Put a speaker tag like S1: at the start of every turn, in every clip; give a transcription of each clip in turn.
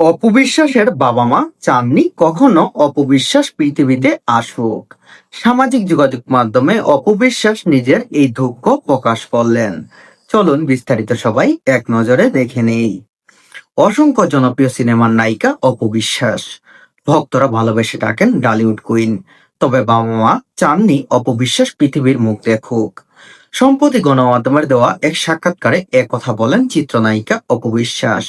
S1: অপবিশ্বাসের বাবা-মা চাননি কখনো অপবিশ্বাস পৃথিবীতে আসুক। সামাজিক যোগাযোগ মাধ্যমে অপবিশ্বাস নিজের এই দুঃখ প্রকাশ করলেন। চলুন বিস্তারিত সবাই এক নজরে দেখে নেই। অসংখ্য জনপ্রিয় সিনেমার নায়িকা অপবিশ্বাস। ভক্তরা ভালোবেসে ডাকেন ডালিউড কুইন। তবে বাবা-মা চাননি অপবিশ্বাস পৃথিবীর মুখ দেখুক। সম্প্রতি গণমাধ্যমের দেওয়া এক সাক্ষাৎকারে কথা বলেন চিত্রনায়িকা অপবিশ্বাস।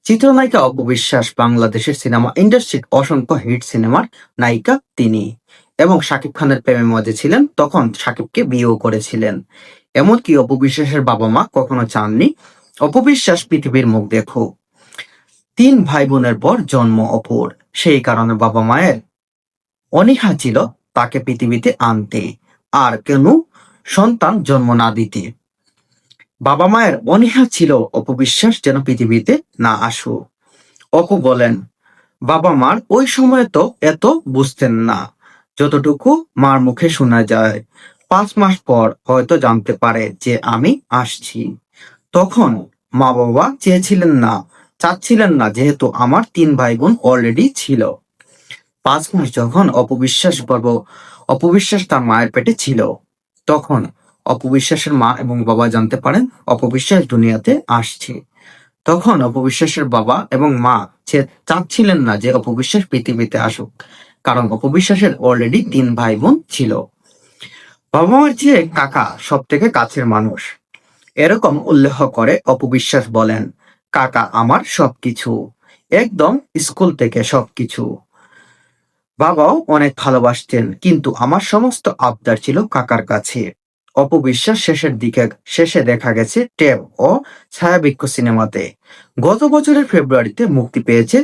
S1: চিত্রনায়িকা অপবিশ্বাস বাংলাদেশের সিনেমা ইন্ডাস্ট্রির অসংখ্য হিট সিনেমার নায়িকা তিনি, এবং শাকিব খানের প্রেমের মধ্যে ছিলেন, তখন শাকিবকে বিয়েও করেছিলেন। এমনকি অপবিশ্বাসের বাবা-মা কখনো চাননি অপবিশ্বাস পৃথিবীর মুখ দেখুক। ৩ ভাই বোনের পর জন্ম অপুর, সেই কারণে বাবা মায়ের অনীহা ছিল তাকে পৃথিবীতে আনতে, আর কেন সন্তান জন্ম না দিতে। বাবা মায়ের অনীহা ছিল অপবিশ্বাস যেন পৃথিবীতে না আসুক। অপু বলেন, বাবা মার ওই সময় তো এত বুঝতেন না, যতটুকু মার মুখে শোনা যায়। ৫ মাস পর হয়তো জানতে পারে যে আমি আসছি। তখন মা বাবা চাচ্ছিলেন না, যেহেতু আমার ৩ ভাই বোন অলরেডি ছিল। ৫ মাস যখন অপবিশ্বাস তার মায়ের পেটে ছিল, তখন অপবিশ্বাসের মা এবং বাবা জানতে পারেন অপবিশ্বাস দুনিয়াতে আসছে। তখন অপবিশ্বাসের বাবা এবং মা চাচ্ছিলেন না যে অপবিশ্বাস পৃথিবীতে আসুক, কারণ অপবিশ্বাসের অলরেডি ৩ ভাই বোন ছিল। বাবা মার চেয়ে কাকা সব থেকে কাছের মানুষ, এরকম উল্লেখ করে অপবিশ্বাস বলেন, কাকা আমার সবকিছু, একদম স্কুল থেকে সবকিছু। বাবাও অনেক ভালোবাসতেন, কিন্তু আমার সমস্ত আবদার ছিল কাকার কাছে। অপবিশ্বাস শেষে দেখা গেছে টেপ ও ছায়াবৃক্ষ সিনেমাতে। গত বছরের ফেব্রুয়ারিতে মুক্তি পেয়েছে